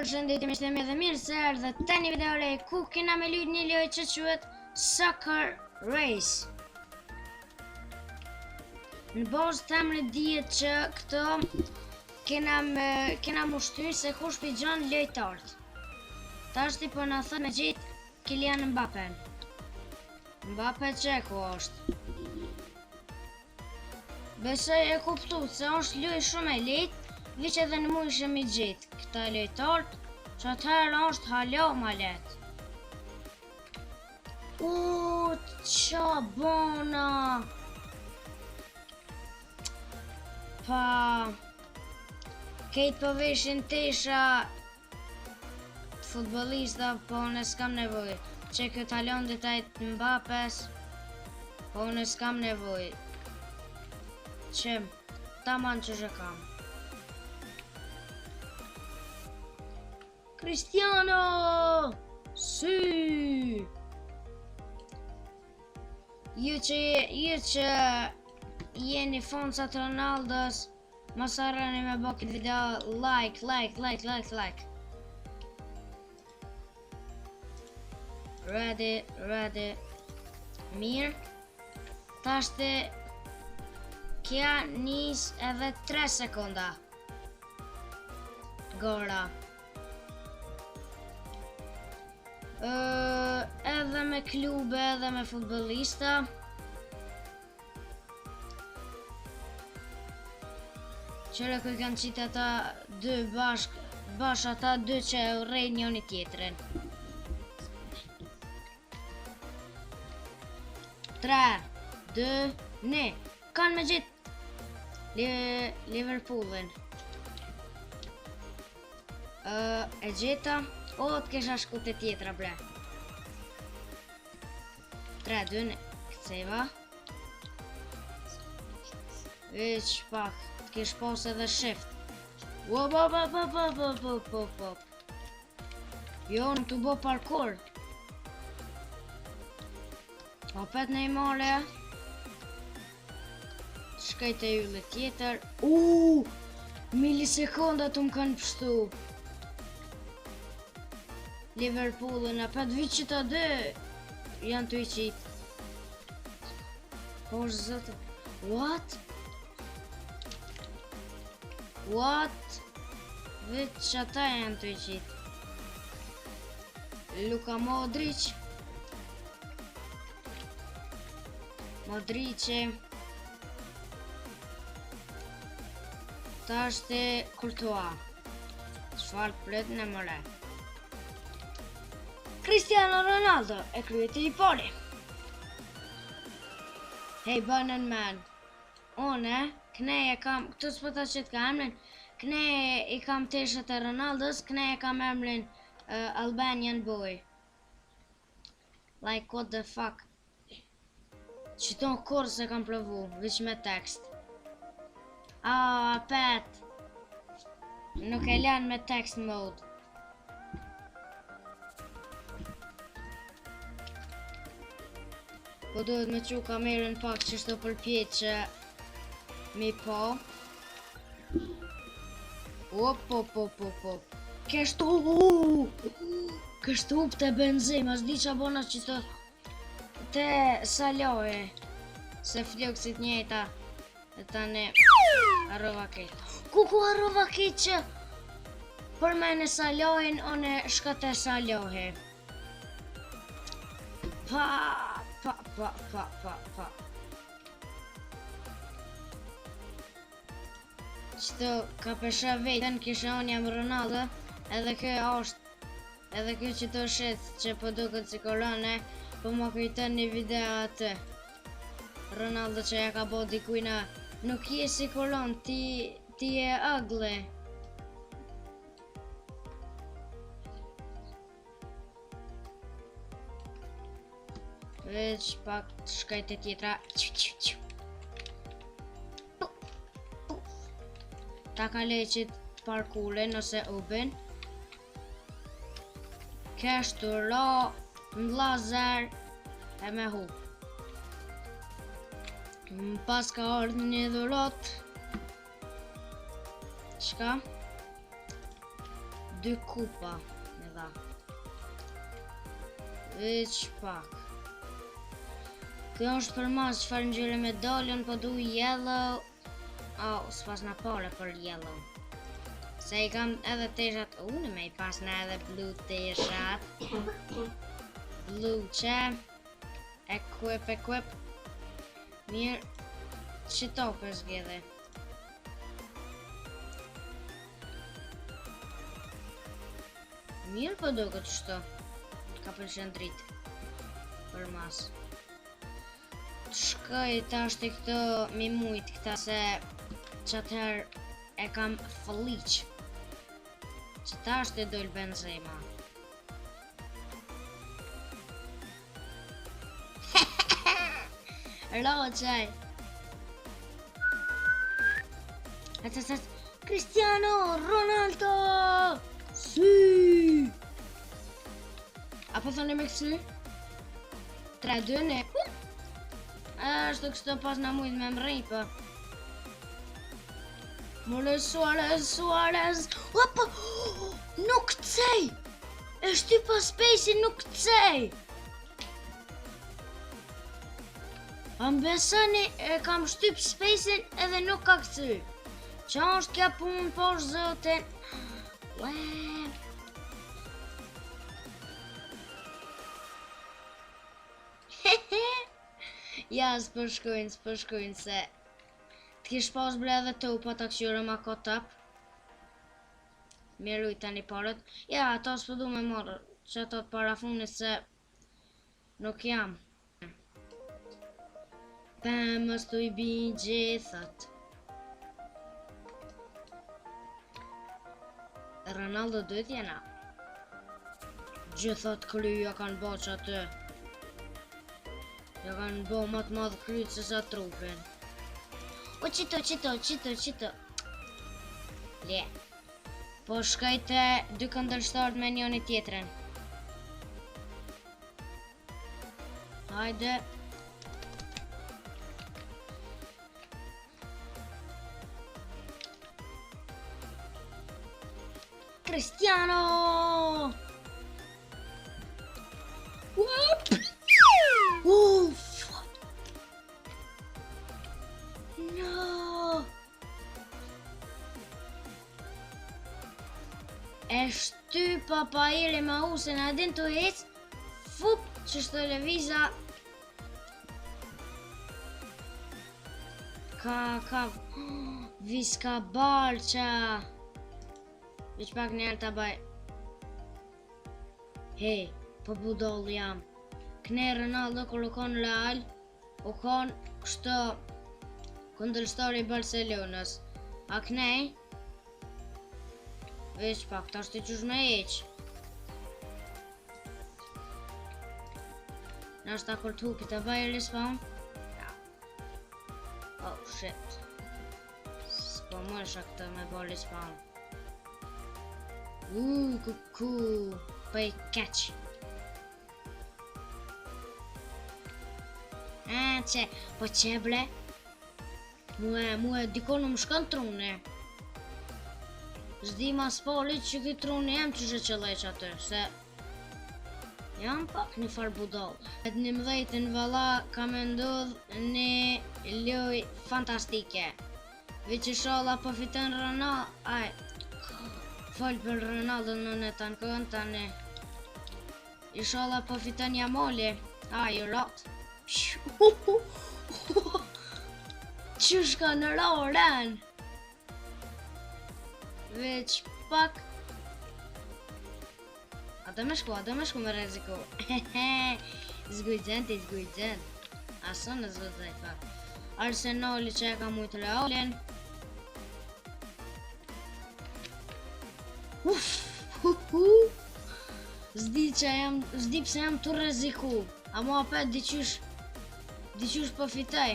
Përshëndetje miqtë mi dhe mirë se erdhët te një video re ku kena me lujt një lojë që quhet Soccer Race. Në bazë të emrit dihet që këto kena mushtyr se kush pigjon lojtart. Tash ti po na thot me gjejt Kylian Mbappe. Mbappe që ku është? Besoj e kuptu se është lojë shumë e lehtë, veç edhe në mundshëm i gjetë këta lojtarët, që atëherë është hala ma lehtë. Qa bona! Pa... Kejtë po veshin tesha futbolista, po unë s'kam nevoj. Që këtë halon detajt Mbappes, po unë s'kam nevoj. Që taman që që kam. Cristiano! Sy! Ju që jeni fansat Ronaldos, mos harroni me bë këtë video like. Ready. Mirë. Tashte kja nis edhe 3 sekonda. Gora. Edhe me klube, edhe me futbolista. Qëre ku kanë qitë ata dy bashk ata dy që urrejnë njëri tjetrin. 3, 2, 1. Kanë me gjitë Liverpoolin. E gjeta. O, të kesha shku të tjetra bre. 3, 2, 1. Këceva. Veç pak. Të kesh pas edhe shift. Wop. Jo, në të bo parkour. Opet në i mare. Shkaj të jullë tjetër. Milisekonda të më kanë pështu. Liverpoolin, apet vit që të dy janë të i qitë. Po është zëtë. What? Vit që ata janë të i qitë. Luka Modric. Ta është Courtois. Çfarë pret në mëre? Cristiano Ronaldo e kryeti i pari. Hey Bannon Man. One, këne e kam, këtu s'pëta që t'ka emrin, këne i kam teshat e Ronaldos, këne e kam emrin Albanian Boy. Like what the fuck? Qëton kur se kam provu, veç me tekst. Pet. Nuk e lan me text mode. Po duhet me qu kamerën pak që shto përpjet që mi po. Kështu të Benzema, s'di qa bona që të te Salohe. Se floksit njëta e tani arrova keq. Ku arrova keq që për me në Salohen one shka te Salohe. Pa. Qëto ka pesha vetën kisha unë jam Ronaldo, edhe kjo që të shet që po duket si korone, po më kujton një video atë. Ronaldo që ja ka bo dikujna, nuk je si koron, ti e ugly. Veç pak shkajt e tjetra. Ta ka leqit parkurin ose ubin. Kështu ra në lazer e me hu. Pas ka ardhë një dhurat. Shka? 2 kupa. Me dha. Veç pak. Kjo është për mas çfarë ngjyre medaljon, po du yellow. Oh, s'pas na pare për yellow. Se I kam edhe teshat, në me I pas na edhe blue teshat. Blue që. Equip. Mirë. Qito për zgjedhe. Mirë po do këtë qëto. Ka pëlqen dritë. Për mas. Shkoj tash të këto mi mujt këta se qatëher e kam fëlliq. Që tash të dojlë Benzema. Roqaj. Cristiano Ronaldo! Si! Apo thoni me kësy? 3-2 ne. Ashtu kështu pas na mujt me mrejt për. Mole Suarez! Opa! Nuk cej! E shtypa Spacey nuk cej! Ambesani e kam shtyp Spacey edhe nuk ka këthy. Qa është kja punë posh zotin? Ja, s'përshkojnë se t'kish pas ble edhe të upa ta këshyre ma ko tap. Miruj tani parët. Ja, ato s'pëdu me marrë që ato të parafunit se nuk jam. Pëmës t'u I bin gjithat. Ronaldo duhet jena. Gjithat kryja kanë bo që aty. Ja kanë bo më të madhë kryt se sa trupin. O qito. Le. Po shkajte 2 këndërshtarët me njoni tjetren. Hajde. Cristiano! Whoop! Fuck! No! E shtypa pa iri ma usen adin të hec. Fup! Që shtë televiza. Ka... Viska balqa. Veç pak njerë të baj. Hej, po budol jam. Këne Ronaldo kër u konë Real, u konë kështë kundërshtar I Barcelonës. A këne? Veç pak, ta shtë qysh me eq. Nashta kur t'hupi të baj respawn? Ja. Oh shit. S'po mësha këtë me boj respawn. Kuku, po I catch. Që, po që ble? Mua dikonë më shkën trune. Zdi ma spallit që këtë trune jem që që qëlleq atë, se jam pak një farë budal. E të 11 valla ka me ndodh një loj fantastike. Veç inshallah po fiton Ronaldo, fol për Ronaldo në në tanë kënë tani. Inshallah po fiton Jamali. Ju rat. Qysh ka në roren? Veç pak. A do me shku me reziko. Zgujtën. Aso në zgujtën pak. Arsenali që e ka mujtë Realin. Zdi pse jam të reziku. A mua apet diqysh po fitaj.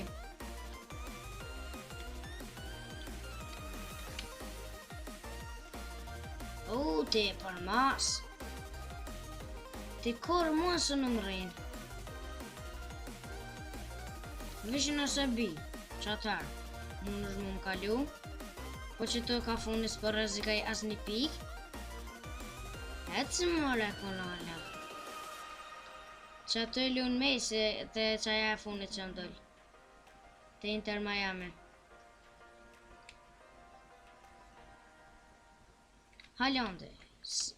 Ti për mas. Ti kur mua së në mërin. Vishë nëse bi, që atër, mund është mu më kalu, po që të ka funis për rezikaj as një pik. Ecë more kolona. Që atë lunë Messi dhe që aja e funit që ndoll. Te Inter Miami. Haaland,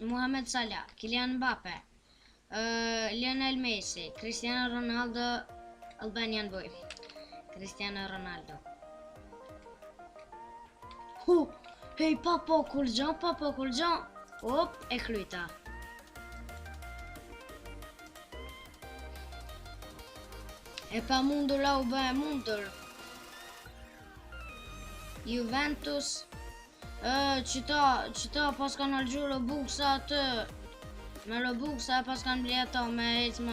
Mohamed Salah, Kylian Mbappe, Lionel Messi, Cristiano Ronaldo, Albanian boy. Cristiano Ronaldo. Hej, papo kulgjon. Hop, e kryta. E pa mundur la u bë e mundur. Juventus. Qëta pas kanë algju Robuksa atë. Me Robuksa pas kanë bli ato me ecë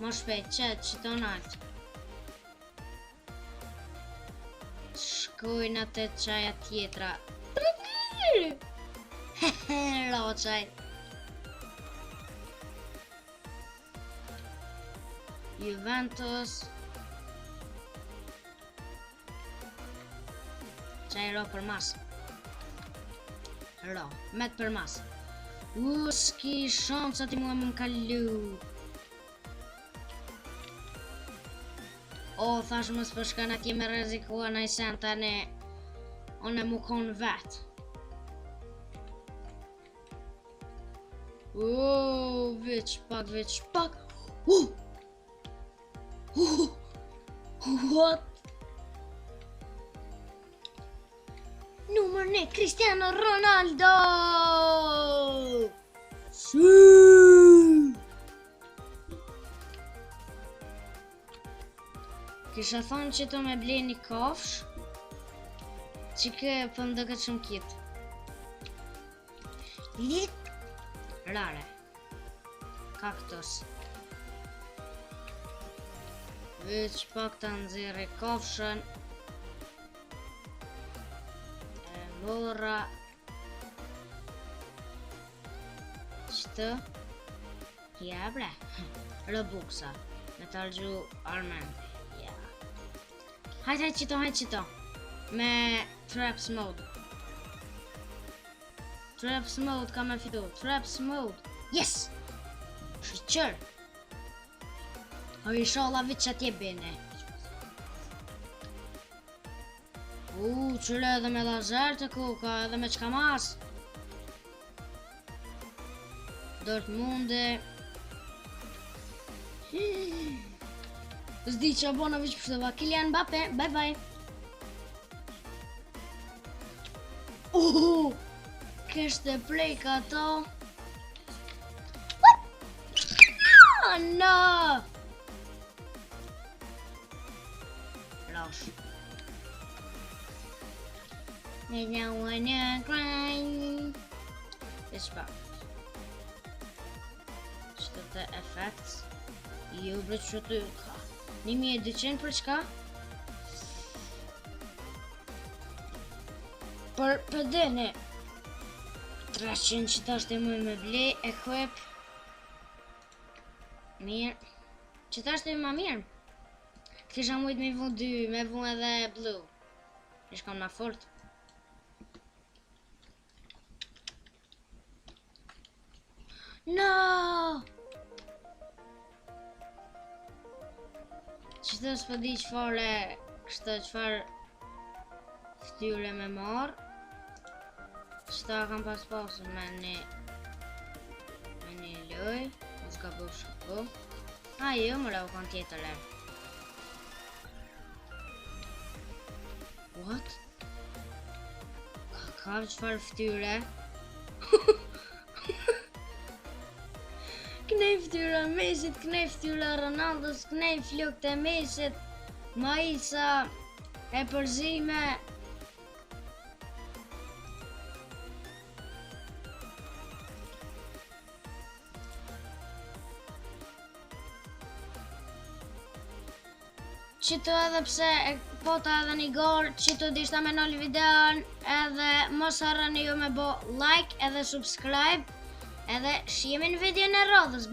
më shpejt. Qëta nalt. Shkojnë atë qaja tjetra. Roqaj. Juventus. Qaj ro për mas. Ro, met për mas. S'ki shansë ati mua më kallu. Thash më s'përshkan atje me rezikua në i sen tani. One mu konë vetë. Veç pak. What? Numër 1, Cristiano Ronaldo! Kisha thonë që të me ble një kafsh, që kë për më dëgët shumë kitë. Lit? Rare. Kaktus. Veç pak të nëziri kafshën. Mora. Qëtë? Ja bre. Robuksa. Me të algju Armandi. Ja. Hajt qëto. Me Traps Mode. Traps Mode ka me fitu. Traps Mode. Yes! Shqyqër. Inshallah vit që atje bene. Qëre edhe me lazer të kuka, edhe me qka mas. Dortmunde. Zdi që abona vich përshtëva. Kylian Mbappe, bye bye. Kështë e plejka to. No! Losh. They don't wanna cry. It's back. Qëtë të effects. Jo bre që të ka 1200 për çka? Për pëdene 300 që ta shte muj me ble. Equip. Mirë. Që ta shte ma mirë. Kisha mujt me vu 2, me vu edhe blue. Ishkam ma fort. No! Qëtë s'po di qëfare, qëfar ftyre me marë. Qëta kam pas pasur me një loj. Mos ka bërë shku. Jo, më rau kanë tjetër e. What? Ka qëfar ftyre? Knej ftyra Mesit, knej ftyra Ronaldos, knej flok të Mesit, Maisa, e përzime. Qëto edhe pse pota edhe një gorë, qëto dishta me nëllë videon, edhe mos harroni ju me bo like edhe subscribe, edhe shihemi në video në radhës.